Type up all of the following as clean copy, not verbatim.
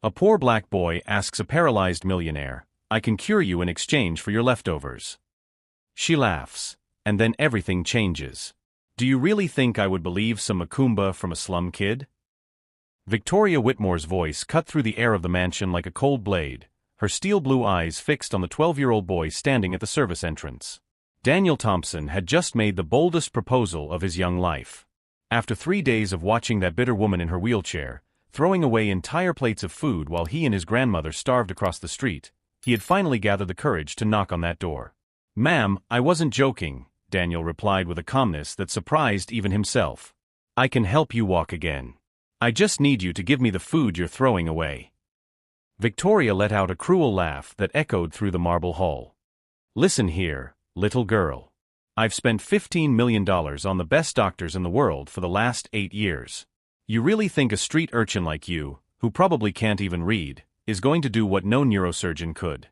A poor black boy asks a paralyzed millionaire, "I can cure you in exchange for your leftovers." She laughs, and then everything changes. "Do you really think I would believe some macumba from a slum kid?" Victoria Whitmore's voice cut through the air of the mansion like a cold blade, her steel blue eyes fixed on the 12-year-old boy standing at the service entrance. Daniel Thompson had just made the boldest proposal of his young life. After 3 days of watching that bitter woman in her wheelchair, throwing away entire plates of food while he and his grandmother starved across the street, he had finally gathered the courage to knock on that door. "Ma'am, I wasn't joking," Daniel replied with a calmness that surprised even himself. "I can help you walk again. I just need you to give me the food you're throwing away." Victoria let out a cruel laugh that echoed through the marble hall. "Listen here, little girl. I've spent $15 million on the best doctors in the world for the last 8 years. You really think a street urchin like you, who probably can't even read, is going to do what no neurosurgeon could?"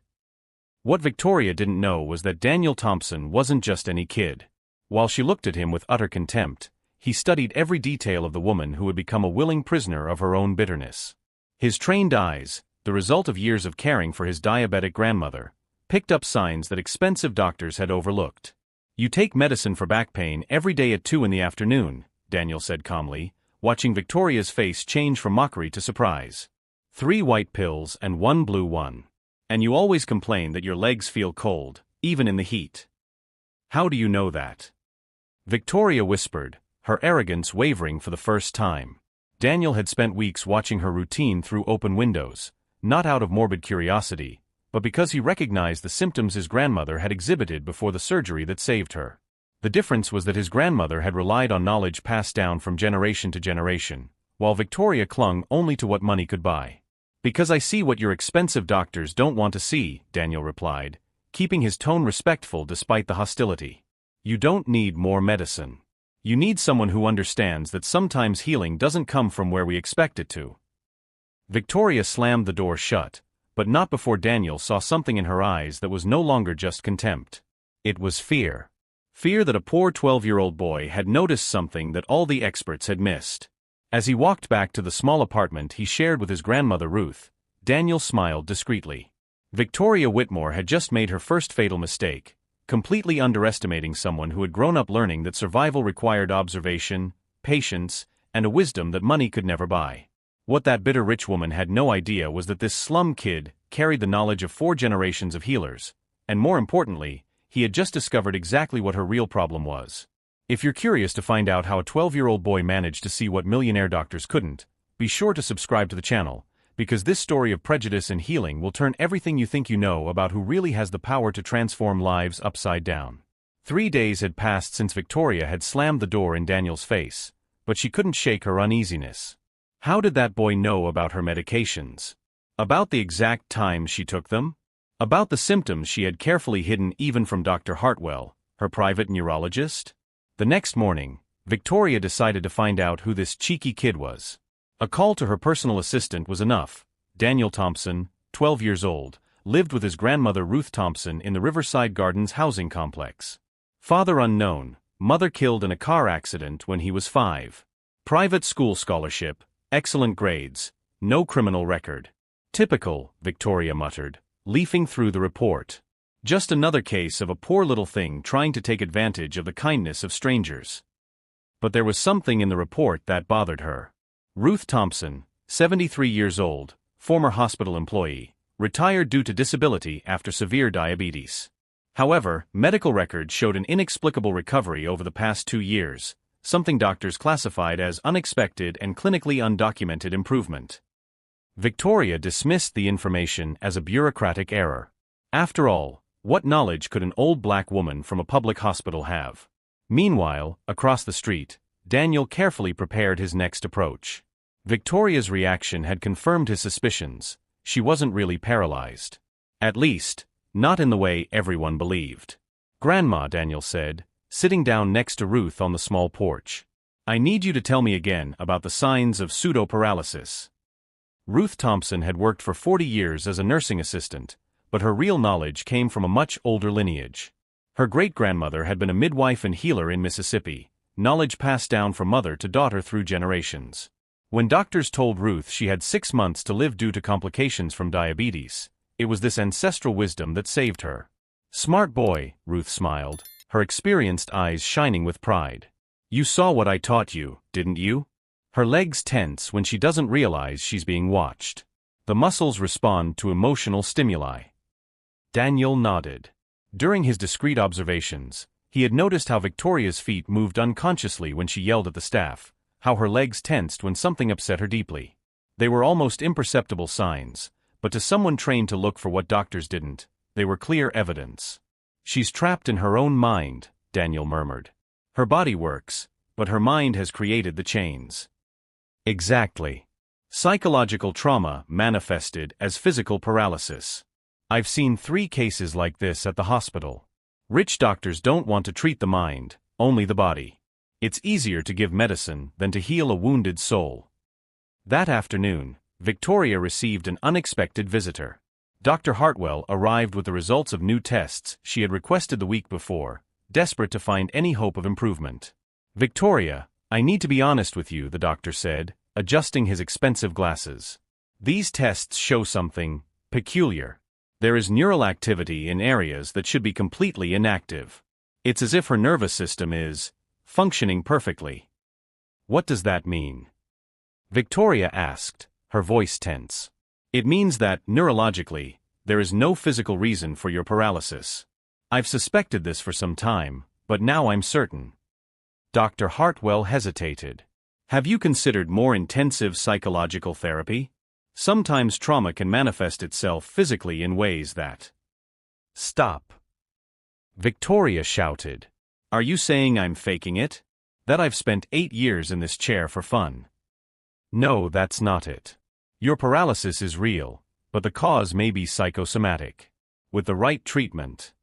What Victoria didn't know was that Daniel Thompson wasn't just any kid. While she looked at him with utter contempt, he studied every detail of the woman who had become a willing prisoner of her own bitterness. His trained eyes, the result of years of caring for his diabetic grandmother, picked up signs that expensive doctors had overlooked. "You take medicine for back pain every day at 2 in the afternoon, Daniel said calmly, watching Victoria's face change from mockery to surprise. 3 white pills and 1 blue one. And you always complain that your legs feel cold, even in the heat. How do you know that?" Victoria whispered, her arrogance wavering for the first time. Daniel had spent weeks watching her routine through open windows, not out of morbid curiosity, but because he recognized the symptoms his grandmother had exhibited before the surgery that saved her. The difference was that his grandmother had relied on knowledge passed down from generation to generation, while Victoria clung only to what money could buy. "Because I see what your expensive doctors don't want to see," Daniel replied, keeping his tone respectful despite the hostility. "You don't need more medicine. You need someone who understands that sometimes healing doesn't come from where we expect it to." Victoria slammed the door shut, but not before Daniel saw something in her eyes that was no longer just contempt. It was fear. Fear that a poor 12-year-old boy had noticed something that all the experts had missed. As he walked back to the small apartment he shared with his grandmother Ruth, Daniel smiled discreetly. Victoria Whitmore had just made her first fatal mistake, completely underestimating someone who had grown up learning that survival required observation, patience, and a wisdom that money could never buy. What that bitter rich woman had no idea was that this slum kid carried the knowledge of 4 generations of healers, and more importantly, he had just discovered exactly what her real problem was. If you're curious to find out how a 12-year-old boy managed to see what millionaire doctors couldn't, be sure to subscribe to the channel, because this story of prejudice and healing will turn everything you think you know about who really has the power to transform lives upside down. 3 days had passed since Victoria had slammed the door in Daniel's face, but she couldn't shake her uneasiness. How did that boy know about her medications? About the exact time she took them? About the symptoms she had carefully hidden even from Dr. Hartwell, her private neurologist? The next morning, Victoria decided to find out who this cheeky kid was. A call to her personal assistant was enough. Daniel Thompson, 12 years old, lived with his grandmother Ruth Thompson in the Riverside Gardens housing complex. Father unknown, mother killed in a car accident when he was 5. Private school scholarship, excellent grades, no criminal record. "Typical," Victoria muttered, leafing through the report. Just another case of a poor little thing trying to take advantage of the kindness of strangers. But there was something in the report that bothered her. Ruth Thompson, 73 years old, former hospital employee, retired due to disability after severe diabetes. However, medical records showed an inexplicable recovery over the past 2 years, something doctors classified as unexpected and clinically undocumented improvement. Victoria dismissed the information as a bureaucratic error. After all, what knowledge could an old black woman from a public hospital have? Meanwhile, across the street, Daniel carefully prepared his next approach. Victoria's reaction had confirmed his suspicions. She wasn't really paralyzed. At least, not in the way everyone believed. "Grandma," Daniel said, sitting down next to Ruth on the small porch. "I need you to tell me again about the signs of pseudo-paralysis." Ruth Thompson had worked for 40 years as a nursing assistant, but her real knowledge came from a much older lineage. Her great-grandmother had been a midwife and healer in Mississippi, knowledge passed down from mother to daughter through generations. When doctors told Ruth she had 6 months to live due to complications from diabetes, it was this ancestral wisdom that saved her. "Smart boy," Ruth smiled, her experienced eyes shining with pride. "You saw what I taught you, didn't you?" Her legs tense when she doesn't realize she's being watched. The muscles respond to emotional stimuli. Daniel nodded. During his discreet observations, he had noticed how Victoria's feet moved unconsciously when she yelled at the staff, how her legs tensed when something upset her deeply. They were almost imperceptible signs, but to someone trained to look for what doctors didn't, they were clear evidence. "She's trapped in her own mind," Daniel murmured. "Her body works, but her mind has created the chains." Exactly. Psychological trauma manifested as physical paralysis. I've seen 3 cases like this at the hospital. Rich doctors don't want to treat the mind, only the body. It's easier to give medicine than to heal a wounded soul. That afternoon, Victoria received an unexpected visitor. Dr. Hartwell arrived with the results of new tests she had requested the week before, desperate to find any hope of improvement. "Victoria, I need to be honest with you," the doctor said, adjusting his expensive glasses. "These tests show something peculiar. There is neural activity in areas that should be completely inactive. It's as if her nervous system is functioning perfectly." "What does that mean?" Victoria asked, her voice tense. "It means that, neurologically, there is no physical reason for your paralysis. I've suspected this for some time, but now I'm certain." Dr. Hartwell hesitated. "Have you considered more intensive psychological therapy? Sometimes trauma can manifest itself physically in ways that—" "Stop!" Victoria shouted. "Are you saying I'm faking it? That I've spent 8 years in this chair for fun?" "No, that's not it. Your paralysis is real, but the cause may be psychosomatic. With the right treatment—"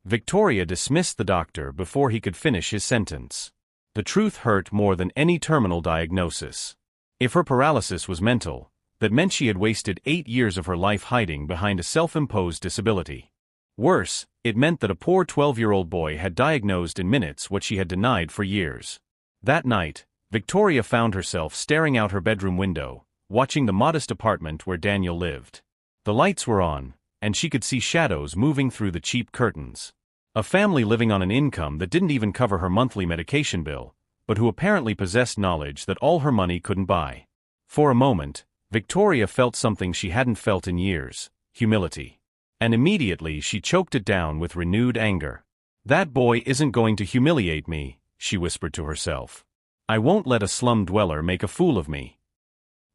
Victoria dismissed the doctor before he could finish his sentence. The truth hurt more than any terminal diagnosis. If her paralysis was mental, that meant she had wasted 8 years of her life hiding behind a self-imposed disability. Worse, it meant that a poor 12-year-old boy had diagnosed in minutes what she had denied for years. That night, Victoria found herself staring out her bedroom window, watching the modest apartment where Daniel lived. The lights were on, and she could see shadows moving through the cheap curtains. A family living on an income that didn't even cover her monthly medication bill, but who apparently possessed knowledge that all her money couldn't buy. For a moment, Victoria felt something she hadn't felt in years: humility. And immediately she choked it down with renewed anger. "That boy isn't going to humiliate me," she whispered to herself. "I won't let a slum dweller make a fool of me."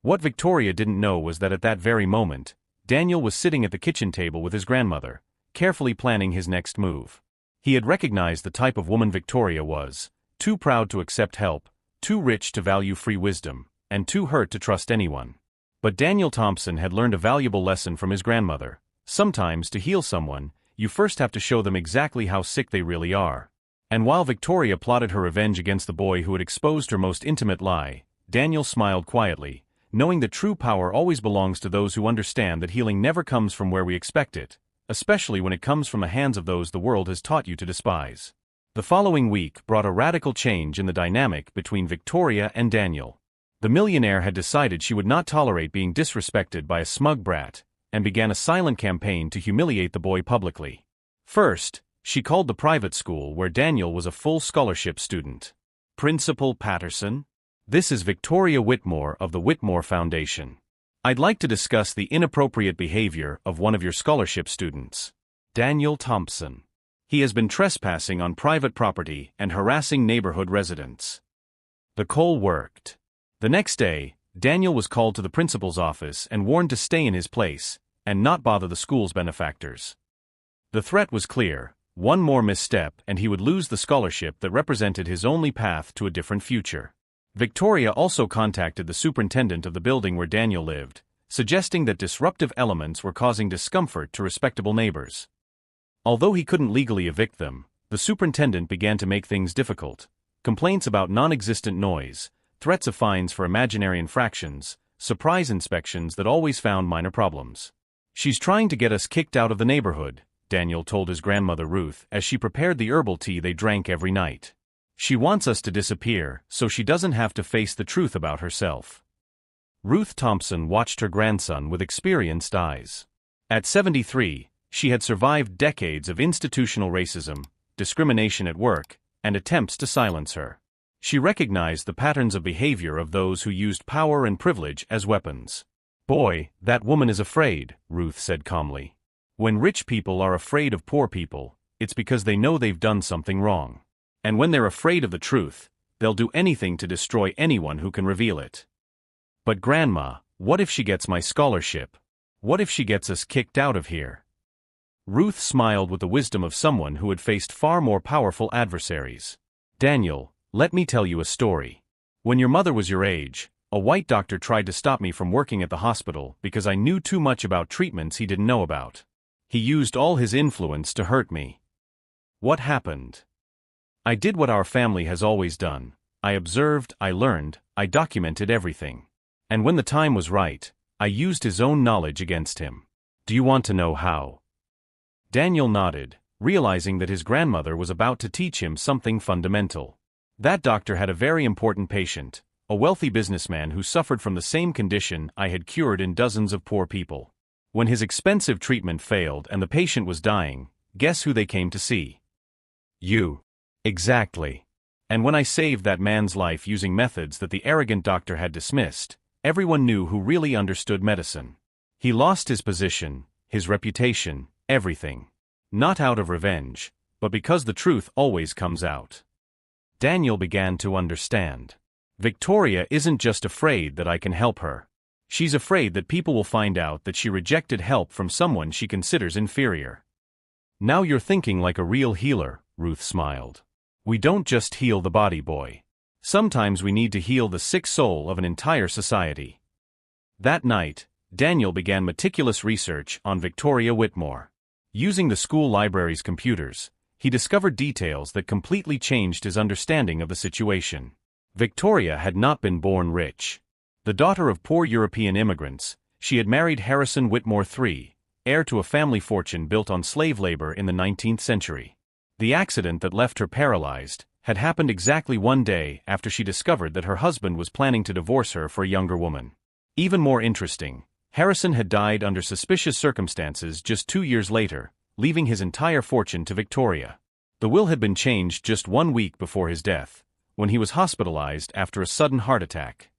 What Victoria didn't know was that at that very moment, Daniel was sitting at the kitchen table with his grandmother, carefully planning his next move. He had recognized the type of woman Victoria was: too proud to accept help, too rich to value free wisdom, and too hurt to trust anyone. But Daniel Thompson had learned a valuable lesson from his grandmother. Sometimes, to heal someone, you first have to show them exactly how sick they really are. And while Victoria plotted her revenge against the boy who had exposed her most intimate lie, Daniel smiled quietly, knowing that true power always belongs to those who understand that healing never comes from where we expect it, especially when it comes from the hands of those the world has taught you to despise. The following week brought a radical change in the dynamic between Victoria and Daniel. The millionaire had decided she would not tolerate being disrespected by a smug brat, and began a silent campaign to humiliate the boy publicly. First, she called the private school where Daniel was a full scholarship student. "Principal Patterson? This is Victoria Whitmore of the Whitmore Foundation. I'd like to discuss the inappropriate behavior of one of your scholarship students, Daniel Thompson. He has been trespassing on private property and harassing neighborhood residents." The call worked. The next day, Daniel was called to the principal's office and warned to stay in his place and not bother the school's benefactors. The threat was clear: one more misstep and he would lose the scholarship that represented his only path to a different future. Victoria also contacted the superintendent of the building where Daniel lived, suggesting that disruptive elements were causing discomfort to respectable neighbors. Although he couldn't legally evict them, the superintendent began to make things difficult. Complaints about non-existent noise, threats of fines for imaginary infractions, surprise inspections that always found minor problems. "She's trying to get us kicked out of the neighborhood," Daniel told his grandmother Ruth as she prepared the herbal tea they drank every night. "She wants us to disappear so she doesn't have to face the truth about herself." Ruth Thompson watched her grandson with experienced eyes. At 73, she had survived decades of institutional racism, discrimination at work, and attempts to silence her. She recognized the patterns of behavior of those who used power and privilege as weapons. "Boy, that woman is afraid," Ruth said calmly. "When rich people are afraid of poor people, it's because they know they've done something wrong. And when they're afraid of the truth, they'll do anything to destroy anyone who can reveal it." "But Grandma, what if she gets my scholarship? What if she gets us kicked out of here?" Ruth smiled with the wisdom of someone who had faced far more powerful adversaries. "Daniel, let me tell you a story. When your mother was your age, a white doctor tried to stop me from working at the hospital because I knew too much about treatments he didn't know about. He used all his influence to hurt me. What happened? I did what our family has always done. I observed, I learned, I documented everything. And when the time was right, I used his own knowledge against him. Do you want to know how?" Daniel nodded, realizing that his grandmother was about to teach him something fundamental. That doctor had a very important patient, a wealthy businessman who suffered from the same condition I had cured in dozens of poor people. When his expensive treatment failed and the patient was dying, guess who they came to see? You. Exactly. And when I saved that man's life using methods that the arrogant doctor had dismissed, everyone knew who really understood medicine. He lost his position, his reputation, everything. Not out of revenge, but because the truth always comes out. Daniel began to understand. Victoria isn't just afraid that I can help her. She's afraid that people will find out that she rejected help from someone she considers inferior. Now you're thinking like a real healer, Ruth smiled. We don't just heal the body, boy. Sometimes we need to heal the sick soul of an entire society. That night, Daniel began meticulous research on Victoria Whitmore. Using the school library's computers, he discovered details that completely changed his understanding of the situation. Victoria had not been born rich. The daughter of poor European immigrants, she had married Harrison Whitmore III, heir to a family fortune built on slave labor in the 19th century. The accident that left her paralyzed had happened exactly one day after she discovered that her husband was planning to divorce her for a younger woman. Even more interesting, Harrison had died under suspicious circumstances just 2 years later, leaving his entire fortune to Victoria. The will had been changed just 1 week before his death, when he was hospitalized after a sudden heart attack.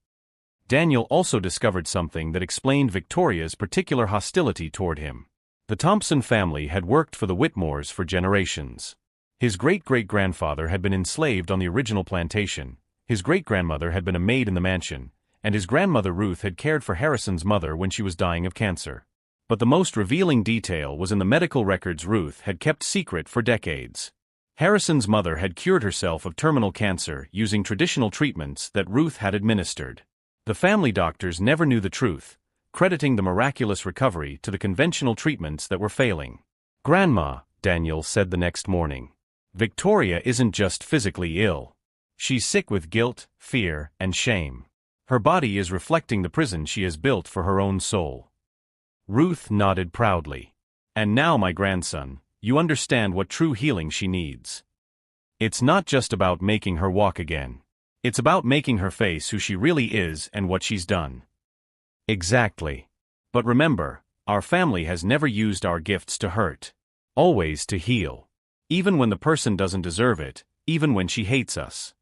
Daniel also discovered something that explained Victoria's particular hostility toward him. The Thompson family had worked for the Whitmores for generations. His great-great-grandfather had been enslaved on the original plantation, his great-grandmother had been a maid in the mansion, and his grandmother Ruth had cared for Harrison's mother when she was dying of cancer. But the most revealing detail was in the medical records Ruth had kept secret for decades. Harrison's mother had cured herself of terminal cancer using traditional treatments that Ruth had administered. The family doctors never knew the truth, crediting the miraculous recovery to the conventional treatments that were failing. "Grandma," Daniel said the next morning, "Victoria isn't just physically ill. She's sick with guilt, fear, and shame. Her body is reflecting the prison she has built for her own soul." Ruth nodded proudly. "And now, my grandson, you understand what true healing she needs. It's not just about making her walk again. It's about making her face who she really is and what she's done." "Exactly. But remember, our family has never used our gifts to hurt. Always to heal. Even when the person doesn't deserve it, even when she hates us."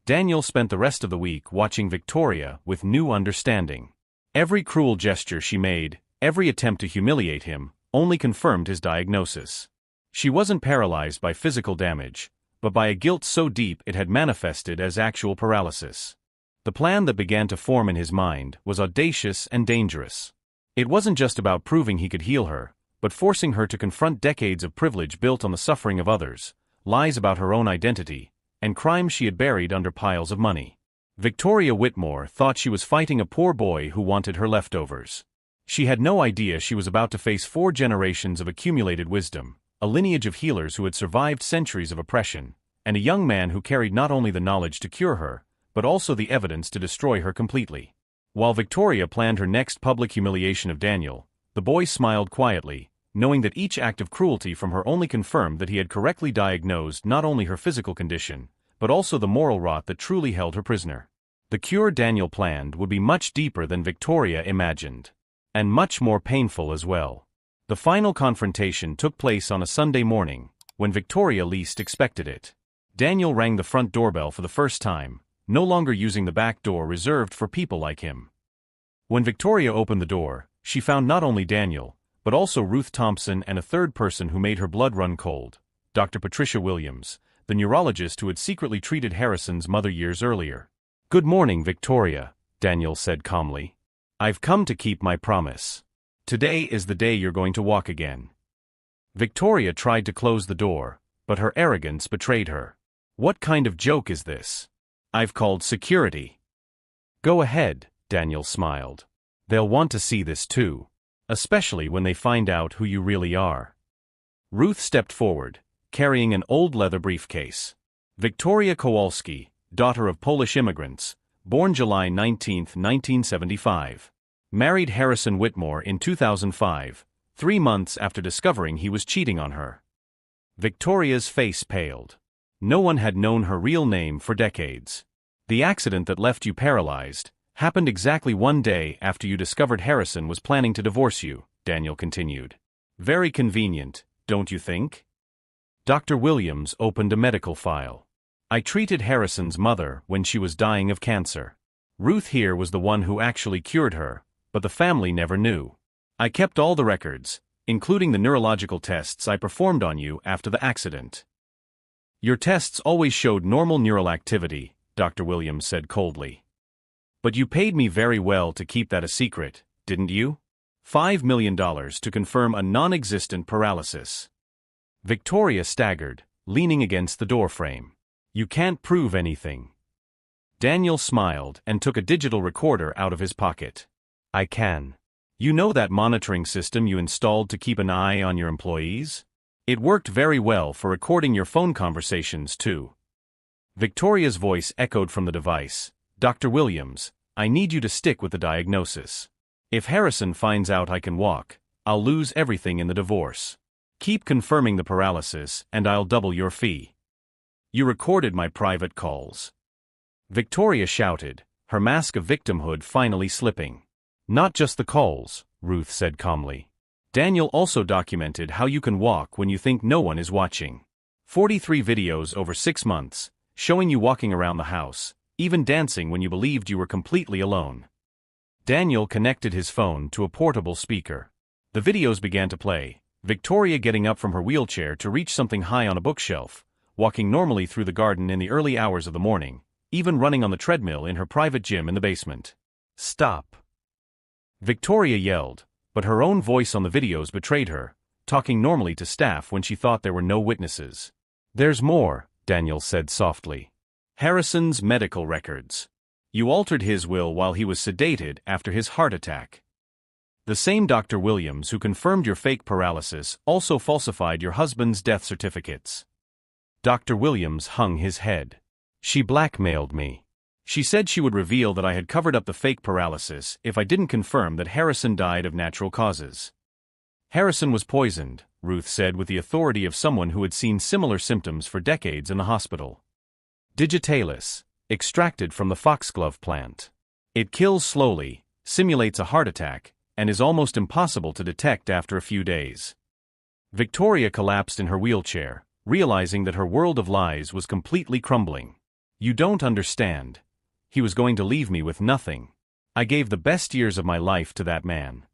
Daniel spent the rest of the week watching Victoria with new understanding. Every cruel gesture she made, every attempt to humiliate him, only confirmed his diagnosis. She wasn't paralyzed by physical damage, but by a guilt so deep it had manifested as actual paralysis. The plan that began to form in his mind was audacious and dangerous. It wasn't just about proving he could heal her, but forcing her to confront decades of privilege built on the suffering of others, lies about her own identity, and crimes she had buried under piles of money. Victoria Whitmore thought she was fighting a poor boy who wanted her leftovers. She had no idea she was about to face 4 generations of accumulated wisdom, a lineage of healers who had survived centuries of oppression, and a young man who carried not only the knowledge to cure her, but also the evidence to destroy her completely. While Victoria planned her next public humiliation of Daniel, the boy smiled quietly, knowing that each act of cruelty from her only confirmed that he had correctly diagnosed not only her physical condition, but also the moral rot that truly held her prisoner. The cure Daniel planned would be much deeper than Victoria imagined. And much more painful as well. The final confrontation took place on a Sunday morning, when Victoria least expected it. Daniel rang the front doorbell for the first time, no longer using the back door reserved for people like him. When Victoria opened the door, she found not only Daniel, but also Ruth Thompson and a third person who made her blood run cold, Dr. Patricia Williams, the neurologist who had secretly treated Harrison's mother years earlier. "Good morning, Victoria," Daniel said calmly. "I've come to keep my promise. Today is the day you're going to walk again." Victoria tried to close the door, but her arrogance betrayed her. "What kind of joke is this? I've called security." "Go ahead," Daniel smiled. "They'll want to see this too. Especially when they find out who you really are." Ruth stepped forward, carrying an old leather briefcase. Victoria Kowalski, daughter of Polish immigrants, born July 19, 1975. Married Harrison Whitmore in 2005, 3 months after discovering he was cheating on her. Victoria's face paled. No one had known her real name for decades. "The accident that left you paralyzed happened exactly 1 day after you discovered Harrison was planning to divorce you," Daniel continued. "Very convenient, don't you think?" Dr. Williams opened a medical file. "I treated Harrison's mother when she was dying of cancer. Ruth here was the one who actually cured her, but the family never knew. I kept all the records, including the neurological tests I performed on you after the accident." "Your tests always showed normal neural activity," Dr. Williams said coldly. "But you paid me very well to keep that a secret, didn't you? $5 million to confirm a non-existent paralysis." Victoria staggered, leaning against the doorframe. "You can't prove anything." Daniel smiled and took a digital recorder out of his pocket. "I can. You know that monitoring system you installed to keep an eye on your employees? It worked very well for recording your phone conversations too." Victoria's voice echoed from the device. "Dr. Williams, I need you to stick with the diagnosis. If Harrison finds out I can walk, I'll lose everything in the divorce. Keep confirming the paralysis and I'll double your fee." "You recorded my private calls." Victoria shouted, her mask of victimhood finally slipping. "Not just the calls," Ruth said calmly. "Daniel also documented how you can walk when you think no one is watching. 43 videos over 6 months, showing you walking around the house, even dancing when you believed you were completely alone." Daniel connected his phone to a portable speaker. The videos began to play, Victoria getting up from her wheelchair to reach something high on a bookshelf, walking normally through the garden in the early hours of the morning, even running on the treadmill in her private gym in the basement. "Stop!" Victoria yelled, but her own voice on the videos betrayed her, talking normally to staff when she thought there were no witnesses. "There's more," Daniel said softly. "Harrison's medical records. You altered his will while he was sedated after his heart attack. The same Dr. Williams who confirmed your fake paralysis also falsified your husband's death certificates." Dr. Williams hung his head. "She blackmailed me. She said she would reveal that I had covered up the fake paralysis if I didn't confirm that Harrison died of natural causes." "Harrison was poisoned," Ruth said with the authority of someone who had seen similar symptoms for decades in the hospital. "Digitalis, extracted from the foxglove plant. It kills slowly, simulates a heart attack, and is almost impossible to detect after a few days." Victoria collapsed in her wheelchair, realizing that her world of lies was completely crumbling. "You don't understand. He was going to leave me with nothing. I gave the best years of my life to that man."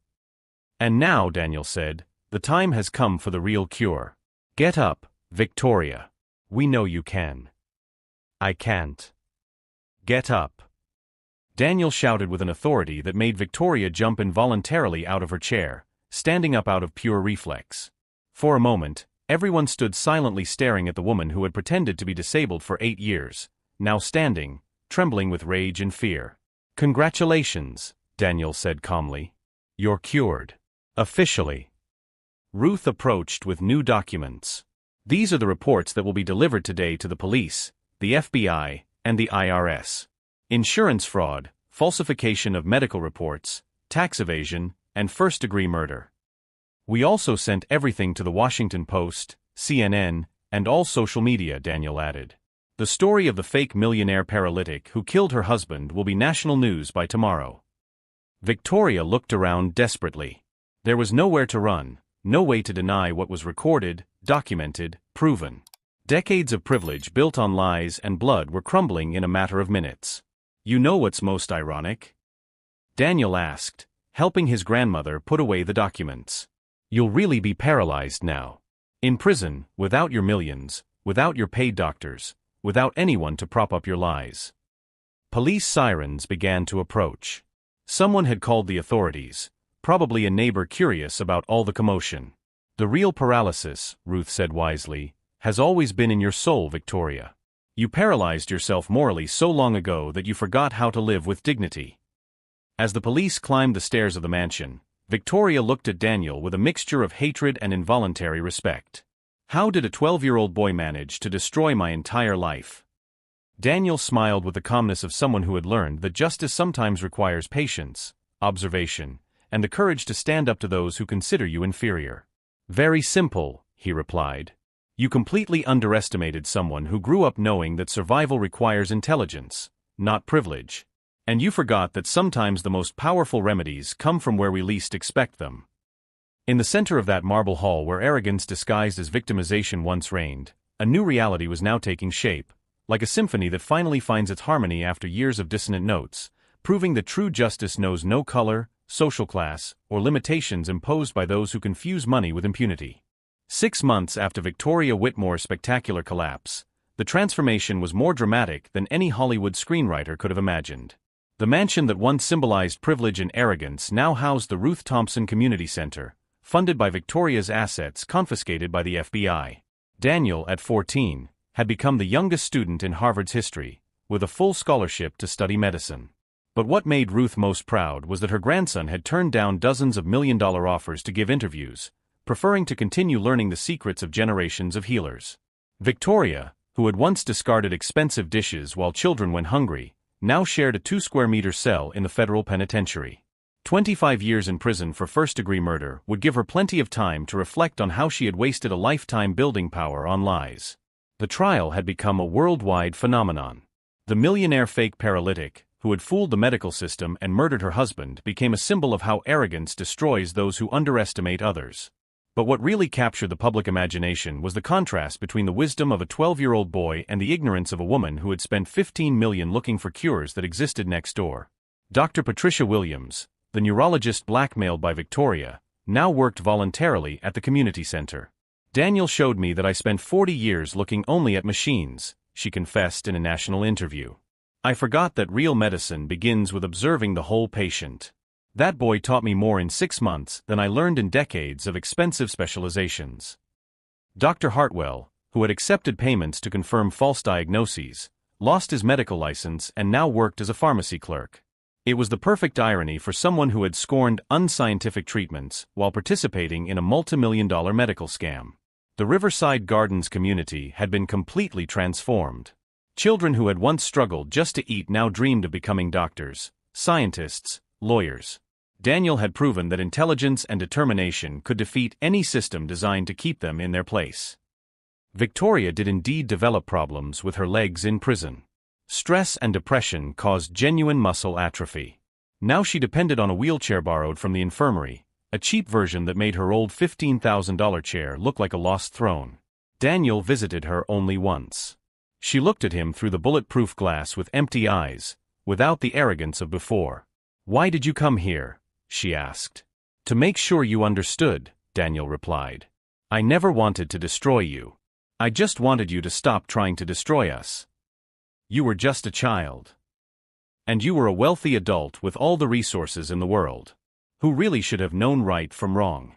"And now," Daniel said, "the time has come for the real cure. Get up, Victoria. We know you can." "I can't." "Get up." Daniel shouted with an authority that made Victoria jump involuntarily out of her chair, standing up out of pure reflex. For a moment, everyone stood silently staring at the woman who had pretended to be disabled for 8 years, now standing, trembling with rage and fear. "Congratulations," Daniel said calmly. "You're cured. Officially." Ruth approached with new documents. "These are the reports that will be delivered today to the police, the FBI, and the IRS. Insurance fraud, falsification of medical reports, tax evasion, and first-degree murder. We also sent everything to the Washington Post, CNN, and all social media," Daniel added. The story of the fake millionaire paralytic who killed her husband will be national news by tomorrow. Victoria looked around desperately. There was nowhere to run, no way to deny what was recorded, documented, proven. Decades of privilege built on lies and blood were crumbling in a matter of minutes. You know what's most ironic? Daniel asked, helping his grandmother put away the documents. You'll really be paralyzed now. In prison, without your millions, without your paid doctors, without anyone to prop up your lies. Police sirens began to approach. Someone had called the authorities, probably a neighbor curious about all the commotion. The real paralysis, Ruth said wisely, has always been in your soul, Victoria. You paralyzed yourself morally so long ago that you forgot how to live with dignity. As the police climbed the stairs of the mansion, Victoria looked at Daniel with a mixture of hatred and involuntary respect. How did a 12-year-old boy manage to destroy my entire life? Daniel smiled with the calmness of someone who had learned that justice sometimes requires patience, observation, and the courage to stand up to those who consider you inferior. Very simple, he replied. You completely underestimated someone who grew up knowing that survival requires intelligence, not privilege. And you forgot that sometimes the most powerful remedies come from where we least expect them. In the center of that marble hall where arrogance disguised as victimization once reigned, a new reality was now taking shape, like a symphony that finally finds its harmony after years of dissonant notes, proving that true justice knows no color, social class, or limitations imposed by those who confuse money with impunity. 6 months after Victoria Whitmore's spectacular collapse, the transformation was more dramatic than any Hollywood screenwriter could have imagined. The mansion that once symbolized privilege and arrogance now housed the Ruth Thompson Community Center, funded by Victoria's assets confiscated by the FBI. Daniel, at 14, had become the youngest student in Harvard's history, with a full scholarship to study medicine. But what made Ruth most proud was that her grandson had turned down dozens of million-dollar offers to give interviews, preferring to continue learning the secrets of generations of healers. Victoria, who had once discarded expensive dishes while children went hungry, now shared a 2-square-meter cell in the federal penitentiary. 25 years in prison for first-degree murder would give her plenty of time to reflect on how she had wasted a lifetime building power on lies. The trial had become a worldwide phenomenon. The millionaire fake paralytic, who had fooled the medical system and murdered her husband, became a symbol of how arrogance destroys those who underestimate others. But what really captured the public imagination was the contrast between the wisdom of a 12-year-old boy and the ignorance of a woman who had spent $15 million looking for cures that existed next door. Dr. Patricia Williams, the neurologist blackmailed by Victoria, now worked voluntarily at the community center. Daniel showed me that I spent 40 years looking only at machines, she confessed in a national interview. I forgot that real medicine begins with observing the whole patient. That boy taught me more in 6 months than I learned in decades of expensive specializations. Dr. Hartwell, who had accepted payments to confirm false diagnoses, lost his medical license and now worked as a pharmacy clerk. It was the perfect irony for someone who had scorned unscientific treatments while participating in a multi-million-dollar medical scam. The Riverside Gardens community had been completely transformed. Children who had once struggled just to eat now dreamed of becoming doctors, scientists, lawyers. Daniel had proven that intelligence and determination could defeat any system designed to keep them in their place. Victoria did indeed develop problems with her legs in prison. Stress and depression caused genuine muscle atrophy. Now she depended on a wheelchair borrowed from the infirmary, a cheap version that made her old $15,000 chair look like a lost throne. Daniel visited her only once. She looked at him through the bulletproof glass with empty eyes, without the arrogance of before. "Why did you come here?" she asked. "To make sure you understood," Daniel replied. "I never wanted to destroy you. I just wanted you to stop trying to destroy us. You were just a child. And you were a wealthy adult with all the resources in the world, who really should have known right from wrong."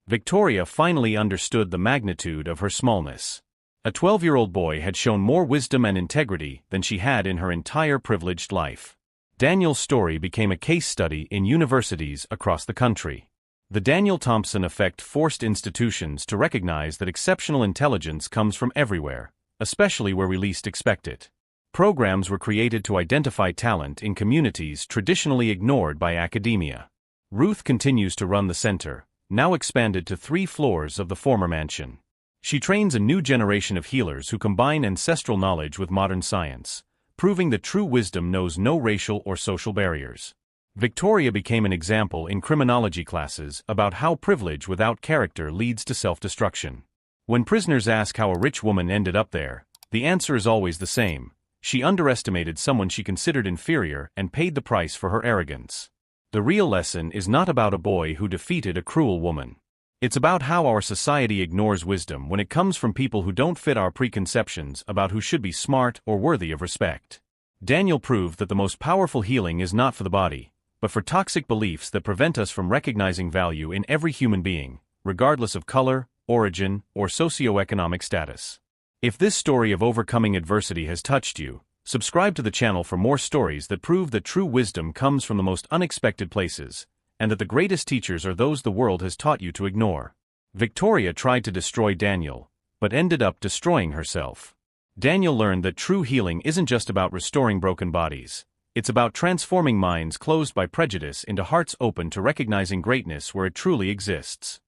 Victoria finally understood the magnitude of her smallness. A 12-year-old boy had shown more wisdom and integrity than she had in her entire privileged life. Daniel's story became a case study in universities across the country. The Daniel Thompson effect forced institutions to recognize that exceptional intelligence comes from everywhere, especially where we least expect it. Programs were created to identify talent in communities traditionally ignored by academia. Ruth continues to run the center, now expanded to 3 floors of the former mansion. She trains a new generation of healers who combine ancestral knowledge with modern science, proving that true wisdom knows no racial or social barriers. Victoria became an example in criminology classes about how privilege without character leads to self-destruction. When prisoners ask how a rich woman ended up there, the answer is always the same: she underestimated someone she considered inferior and paid the price for her arrogance. The real lesson is not about a boy who defeated a cruel woman. It's about how our society ignores wisdom when it comes from people who don't fit our preconceptions about who should be smart or worthy of respect. Daniel proved that the most powerful healing is not for the body, but for toxic beliefs that prevent us from recognizing value in every human being, regardless of color, origin, or socioeconomic status. If this story of overcoming adversity has touched you, subscribe to the channel for more stories that prove that true wisdom comes from the most unexpected places, and that the greatest teachers are those the world has taught you to ignore. Victoria tried to destroy Daniel, but ended up destroying herself. Daniel learned that true healing isn't just about restoring broken bodies. It's about transforming minds closed by prejudice into hearts open to recognizing greatness where it truly exists.